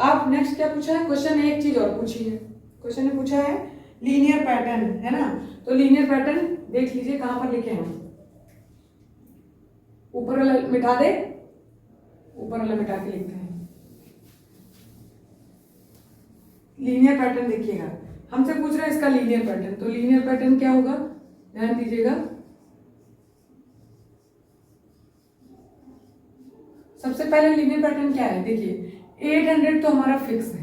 A: अब नेक्स्ट क्या पूछा है क्वेश्चन ने, एक चीज और पूछी है। क्वेश्चन ने पूछा है लीनियर पैटर्न, है ना। तो लीनियर पैटर्न देख लीजिए कहां पर लिखे हैं। ऊपर वाला मिटा दे, ऊपर वाला मिटा के लिखते हैं। लीनियर पैटर्न देखिएगा, हमसे पूछ रहा है इसका लीनियर पैटर्न। तो लीनियर पैटर्न क्या होगा, ध्यान दीजिएगा। सबसे पहले लीनियर पैटर्न क्या है, देखिए 800 तो हमारा फिक्स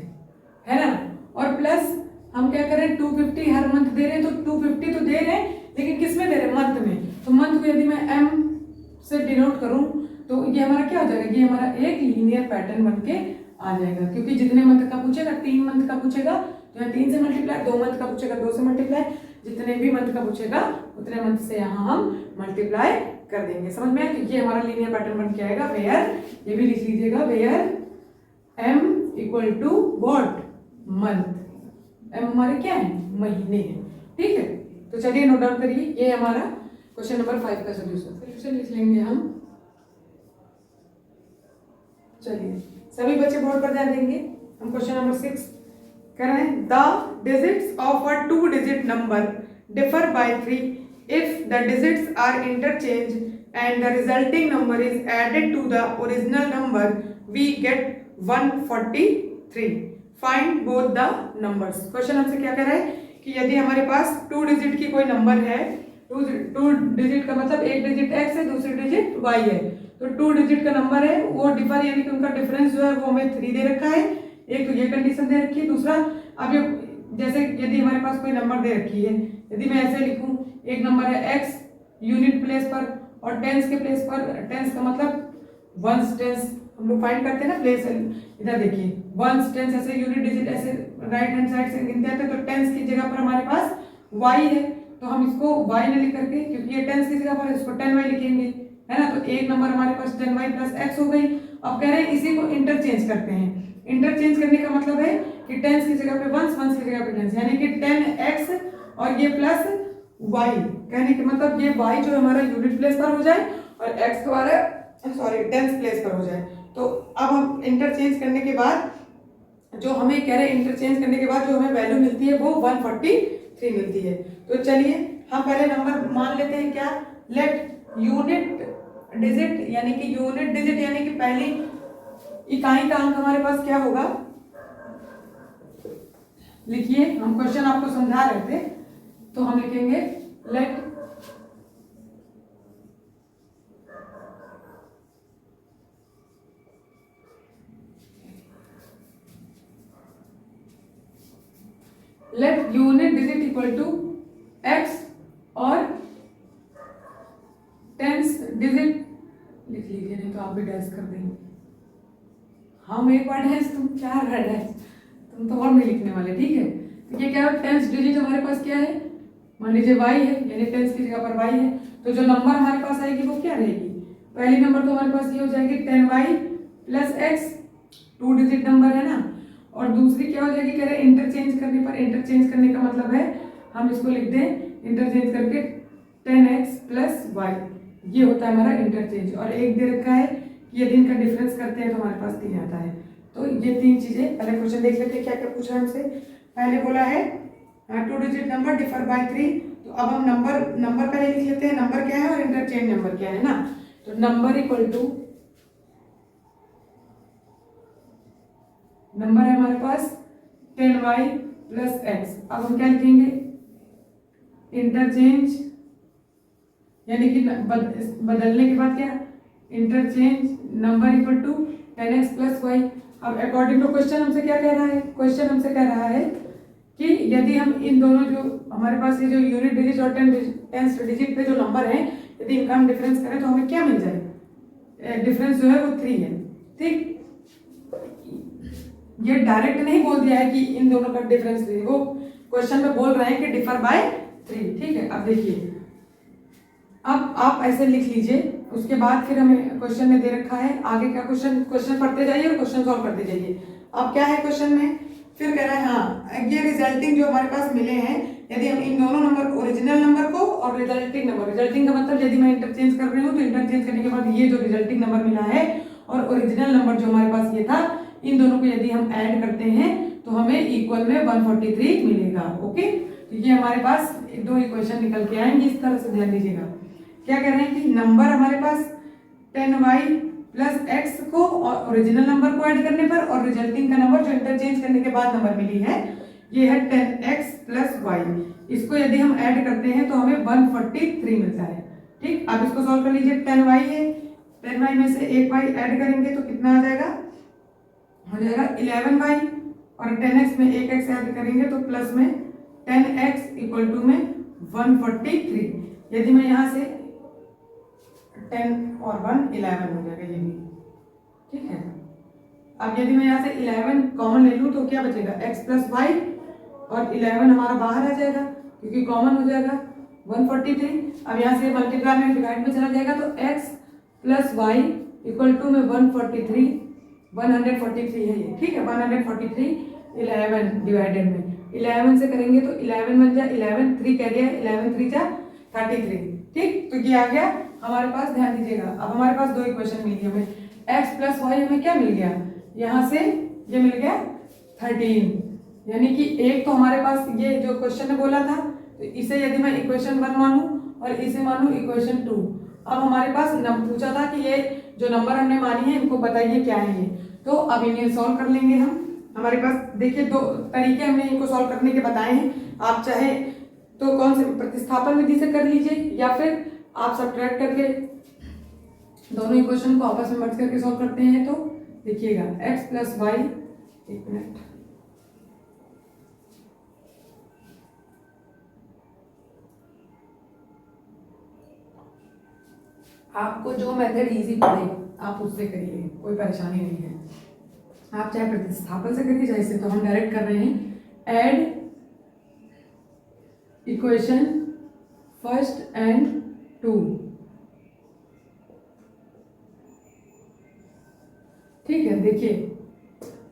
A: है ना। और प्लस हम क्या करें 250 हर मंथ दे रहे हैं, तो 250 तो दे रहे हैं, लेकिन किस में दे रहे हैं, मंथ में। तो मंथ को यदि मैं m से डिनोट करूं तो ये हमारा क्या हो जाएगा, ये हमारा एक लीनियर पैटर्न बन के आ जाएगा। क्योंकि जितने मंथ का पूछेगा, 3 मंथ का पूछेगा तो यहाँ 3 से मल्टीप्लाई, 2 मंथ का पूछेगा 2 से मल्टीप्लाई, जितने भी मंथ का पूछेगा उतने मंथ से यहाँ हम मल्टीप्लाई कर देंगे। समझ में? तो ये हमारा लीनियर पैटर्न बन के आएगा। वेयर, ये भी लिख लीजिएगा, where m equal to what, month. m हमारे क्या है, महीने हैं, ठीक है। तो चलिए नोट डाउन करिए, ये हमारा क्वेश्चन नंबर 5 का सोल्यूशन लिख लेंगे हम। चलिए सभी बच्चे बोर्ड पर ध्यान देंगे। हम क्वेश्चन नंबर 6 कर रहे हैं। The digits of a 2 digit number differ by 3 if the digits are interchange and the resulting number is added to the original number we get 143। Find both the numbers. Question हमसे क्या कर रहा है कि यदि हमारे पास 2 डिजिट की कोई नंबर है, 2 डिजिट का मतलब एक डिजिट x है, दूसरी डिजिट y है। तो 2 डिजिट का नंबर है, वो डिफर यानी कि उनका डिफरेंस जो है वो हमें 3 दे रखा है। एक तो ये कंडीशन दे रखी है। दूसरा, अब ये जैसे यदि हमारे पास कोई नंबर दे रखी है, यदि मैं ऐसे लिखूं, एक नंबर है x यूनिट प्लेस पर और टेंस के प्लेस पर, टेंस का मतलब वंस टेंस हम लोग फाइंड करते हैं ना, प्लेस। इधर देखिए वंस टेंस ऐसे यूनिट डिजिट ऐसे राइट हैंड साइड से गिनते हैं, तो टेंस की जगह पर हमारे पास y है, तो हम इसको y ने लिख करके, क्योंकि ये टेंस की जगह पर इसको 10y लिखेंगे, है ना। तो एक नंबर हमारे पास 10y प्लस x हो गई। अब कह रहे हैं इसी को इंटरचेंज करते हैं। इंटरचेंज करने का मतलब है कि टेंस की जगह पे वंस, वंस की जगह पे टेंस, यानी कि 10x और ये प्लस y। कहने के मतलब ये y जो हमारा यूनिट प्लेस पर हो जाए और x हमारा टेंस प्लेस पर हो जाए। तो अब हम इंटरचेंज करने के बाद जो हमें कह रहे हैं, इंटरचेंज करने के बाद जो हमें वैल्यू मिलती है वो 143 मिलती है। तो चलिए हम पहले नंबर मान लेते हैं, क्या, लेट यूनिट डिजिट, यानी कि यूनिट डिजिट यानी कि पहली इकाई का अंक हमारे पास क्या होगा, लिखिए। हम क्वेश्चन आपको समझा रहे थे, तो हम लिखेंगे let let unit digit equal to x और टेंस डिजिट लिख लीजिए, नहीं तो आप भी डैश कर देंगे। हम एक बार डैश, तुम 4 बार डैश, तुम तो और नहीं लिखने वाले, ठीक है। तो ये क्या है, टेंस डिजिट हमारे पास क्या है, मान लीजिए y है, यानी टेंस की जगह पर y है। तो जो नंबर हमारे पास आएगी वो क्या रहेगी, पहली नंबर तो हमारे पास ये हो जाएगी 10y plus x, 2 digit number है ना। और दूसरी क्या हो जाएगी, कह रहे हैं इंटरचेंज करने पर, इंटरचेंज करने का मतलब है हम इसको लिख दें इंटरचेंज करके 10x प्लस y, ये होता है हमारा इंटरचेंज। और एक दे रखा है कि यदि इनका डिफरेंस करते हैं तो हमारे पास 3 आता है। तो ये 3 चीजें, पहले क्वेश्चन देख लेते हैं क्या क्या पूछा है हमसे। पहले बोला है 2 डिजिट नंबर डिफर बाय 3, तो अब हम नंबर पहले लिख लेते हैं, नंबर क्या है और इंटरचेंज नंबर क्या है ना। तो नंबर इक्वल टू, नंबर है हमारे पास 10y प्लस x। अब हम क्या लिखेंगे, इंटरचेंज यानी कि बदलने के बाद क्या, interchange number equal to 10x plus y। अब अकॉर्डिंग टू क्वेश्चन हमसे क्या कह रहा है, क्वेश्चन हमसे कह रहा है कि यदि हम इन दोनों जो हमारे पास ये जो यूनिट डिजिट और टेंस डिजिट पे जो नंबर है, यदि इनका हम डिफरेंस करें तो हमें क्या मिल जाए, डिफरेंस जो है वो 3 है, ठीक। ये डायरेक्ट नहीं बोल दिया है कि इन दोनों का डिफरेंस 3, वो क्वेश्चन में बोल रहे हैं कि डिफर बाय 3, ठीक है। अब देखिए, अब आप ऐसे लिख लीजिए, उसके बाद फिर हमें क्वेश्चन में दे रखा है आगे का क्वेश्चन पढ़ते जाइए और क्वेश्चन सॉल्व करते जाइए। अब क्या है क्वेश्चन में, फिर कह रहा है हाँ ये रिजल्टिंग जो हमारे पास मिले हैं, यदि हम इन दोनों नंबर को, ओरिजिनल नंबर को और रिजल्टिंग नंबर, रिजल्टिंग का मतलब यदि मैं इंटरचेंज कर रही हूँ तो इंटरचेंज करने के बाद ये जो रिजल्टिंग नंबर मिला है और ओरिजिनल नंबर जो हमारे पास ये था, इन दोनों को यदि हम ऐड करते हैं तो हमें इक्वल में 143 मिलेगा। ओके, तो ये हमारे पास दो इक्वेशन निकल के आएंगे। इस तरह से ध्यान दीजिएगा, क्या कह रहे हैं कि नंबर हमारे पास 10y प्लस एक्स को और ओरिजिनल नंबर को ऐड करने पर और रिजल्टिंग का नंबर जो इंटरचेंज करने के बाद नंबर मिली है ये है 10x प्लस वाई। इसको यदि हम ऐड करते हैं तो हमें 143 मिलता है। ठीक, अब इसको सॉल्व कर लीजिए। 10y है, 10y में से एक y ऐड करेंगे तो कितना आ जाएगा, हो जाएगा 11y, और 10x में एक x ऐड करेंगे तो प्लस में 10x इक्वल टू में 143। यदि मैं यहाँ से 10 और 1 11 हो जाएगा ये भी। ठीक है, अब यदि मैं यहाँ से 11 कॉमन ले लूँ तो क्या बचेगा, x प्लस वाई, और 11 हमारा बाहर आ जाएगा क्योंकि कॉमन हो जाएगा 143। अब यहाँ से मल्टीप्लाई में डिवाइड में चला जाएगा तो x plus y equal to में 143 है ये। ठीक है, 143 11 डिवाइडेड में 11 से करेंगे तो 11 बन जाए 11, 3 कह दिया, 11 3 जा 33। ठीक, तो ये आ गया हमारे पास। ध्यान दीजिएगा, अब हमारे पास दो इक्वेशन मिल गई हमें। x प्लस वाई हमें क्या मिल गया, यहाँ से ये मिल गया 13, यानी कि एक तो हमारे पास ये जो क्वेश्चन ने बोला था, तो इसे यदि मैं इक्वेशन 1 मानूं और इसे मानूं इक्वेशन 2। अब हमारे पास पूछा था कि ये जो नंबर हमने मानी है इनको बताइए क्या है ये, तो अब इन्हें सॉल्व कर लेंगे हम। हमारे पास देखिए दो तरीके हमने इनको सॉल्व करने के बताए हैं। आप चाहे तो कौन से प्रतिस्थापन विधि से कर लीजिए या फिर आप सब्ट्रैक्ट करके दोनों इक्वेशन को आपस में मर्ज करके सॉल्व करते हैं। तो देखिएगा x प्लस वाई, एक मिनट, आपको जो मेथड इजी पड़े आप उससे करिए, कोई परेशानी नहीं है। आप चाहे प्रतिस्थापन से करिए, जैसे तो हम डायरेक्ट कर रहे हैं। Add equation first and 2। ठीक है, देखिए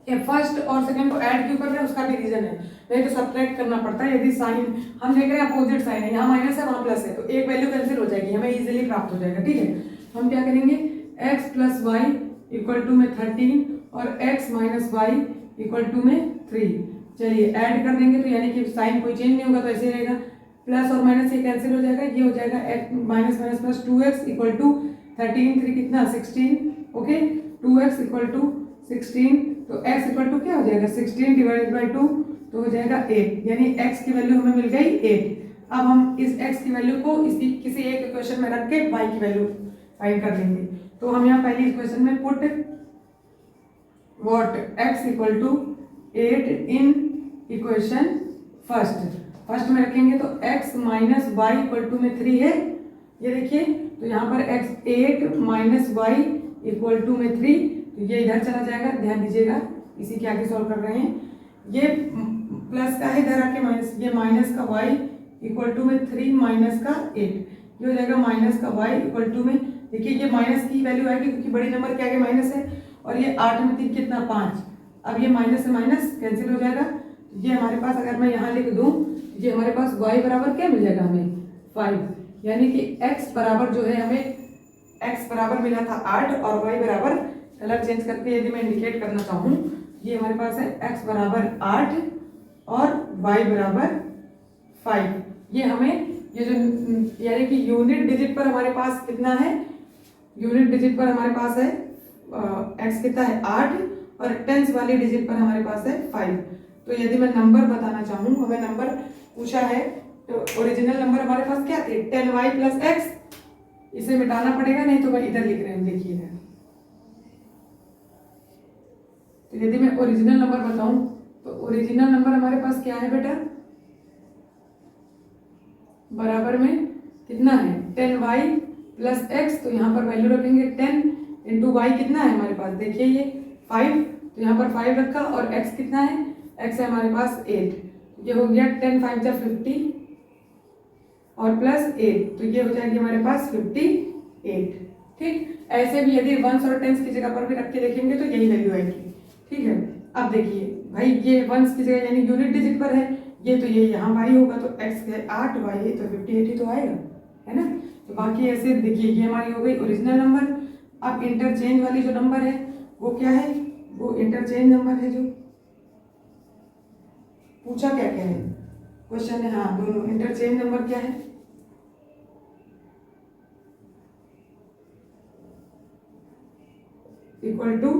A: ये फर्स्ट और सेकंड को ऐड क्यों कर रहे हैं उसका भी रीजन है, नहीं तो सब्ट्रैक्ट करना पड़ता है। यदि साइन हम देख रहे हैं अपोजिट साइन है, यहाँ माइनस है वहाँ प्लस है, तो एक वैल्यू कैंसिल हो जाएगी, हमें इजीली प्राप्त हो जाएगा। ठीक है, हम क्या करेंगे, x plus y equal to में 13 और x minus y equal to में 3। चलिए ऐड कर देंगे तो यानी कि साइन कोई चेंज नहीं होगा, तो ऐसे रहेगा, प्लस और माइनस ये कैंसिल हो जाएगा, ये हो जाएगा x minus minus plus 2x equal to 13 3 कितना 16। ओके, 2x इक्वल टू 16, तो x इक्वल टू क्या हो जाएगा 16 डिवाइडेड बाई 2, तो हो जाएगा 8, यानी x की वैल्यू हमें मिल गई 8। अब हम इस x की वैल्यू को इसी किसी एक इक्वेशन में रख के y की वैल्यू फाइंड कर लेंगे। तो हम यहाँ पहली इक्वेशन में put what x equal to 8 in equation first में रखेंगे तो x minus y equal to में 3 है, ये देखिए, तो यहाँ पर x 8 minus y equal to में 3, तो ये इधर चला जाएगा। ध्यान दीजिएगा, इसी के आगे सॉल्व कर रहे हैं। ये प्लस का है इधर आके माइनस, ये माइनस का y इक्वल टू में 3 माइनस का 8, ये हो जाएगा माइनस का y इक्वल टू में, देखिए ये माइनस की वैल्यू आएगी क्योंकि बड़ी नंबर के आगे माइनस है, और ये 8 में 3 कितना 5। अब ये माइनस से माइनस कैंसिल हो जाएगा, ये हमारे पास अगर मैं यहाँ लिख दूँ, ये हमारे पास y बराबर क्या मिल जाएगा हमें 5, यानी कि x बराबर जो है हमें x बराबर मिला था 8 और y बराबर, कलर चेंज करके यदि मैं इंडिकेट करना चाहूँ, ये हमारे पास है x बराबर 8 और y बराबर 5। ये हमें ये जो यानी कि यूनिट डिजिट पर हमारे पास कितना है, यूनिट डिजिट पर हमारे पास है x कितना है 8 और टेंस वाली डिजिट पर हमारे पास है 5। तो यदि मैं नंबर बताना चाहूँ, हमें नंबर पूछा है, तो ओरिजिनल नंबर हमारे पास क्या थे 10y प्लस x, इसे मिटाना पड़ेगा, नहीं तो मैं इधर लिख रहे हैं, देखिए। तो यदि मैं ओरिजिनल नंबर बताऊं तो ओरिजिनल नंबर हमारे पास क्या है बेटा, बराबर में कितना है 10y प्लस x, तो यहाँ पर वैल्यू रखेंगे 10 इंटू वाई कितना है हमारे पास, देखिए ये 5, तो यहाँ पर 5 रखा, और x कितना है, x है हमारे पास 8, ये हो गया 10 5 जा 50 और प्लस 8, तो ये हो जाएगी हमारे पास 58। ठीक, ऐसे भी यदि वंस और टेंस की जगह पर भी रख के देखेंगे तो यही वैल्यू आएगी। ठीक है, अब देखिए भाई ये वंस की जगह यानी यूनिट डिजिट पर है, ये तो ये यहाँ y होगा, तो x है 8, y है तो 58 ही तो आएगा, है ना। तो बाकी ऐसे देखिए ये हमारी हो गई ओरिजिनल नंबर, अब इंटरचेंज वाली जो नंबर है वो क्या है, वो इंटरचेंज नंबर है जो पूछा क्या क्या है क्वेश्चन है, हाँ दोनों इंटरचेंज नंबर क्या है, equal to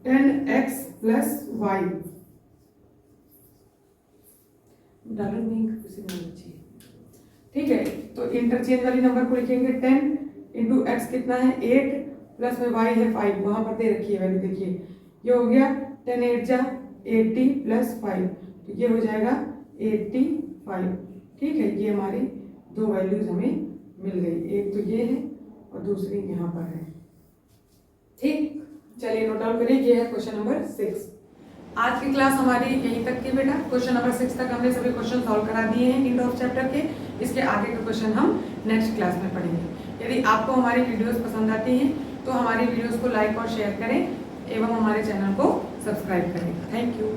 A: 10x plus Y, डालो नहीं किसी में बची, ठीक है। तो इंटरचेंज वाली नंबर को लिखेंगे 10 इंटू एक्स कितना है 8 प्लस में वाई है 5, वहां पर दे रखी है वैल्यू, देखिए ये हो गया 10 8 जा 80 प्लस 5, तो ये हो जाएगा 85, ठीक है। ये हमारी दो वैल्यूज हमें मिल गई, एक तो ये है और दूसरी यहाँ पर है, ठीक। चलिए नोट डाउन करिए, ये है क्वेश्चन नंबर 6। आज की क्लास हमारी यहीं तक थी बेटा, क्वेश्चन नंबर 6 तक हमने सभी क्वेश्चन सॉल्व करा दिए हैं नीड ऑफ चैप्टर के। इसके आगे के क्वेश्चन हम नेक्स्ट क्लास में पढ़ेंगे। यदि आपको हमारी वीडियोस पसंद आती हैं तो हमारी वीडियोस को लाइक और शेयर करें एवं हमारे चैनल को सब्सक्राइब करें। Thank you.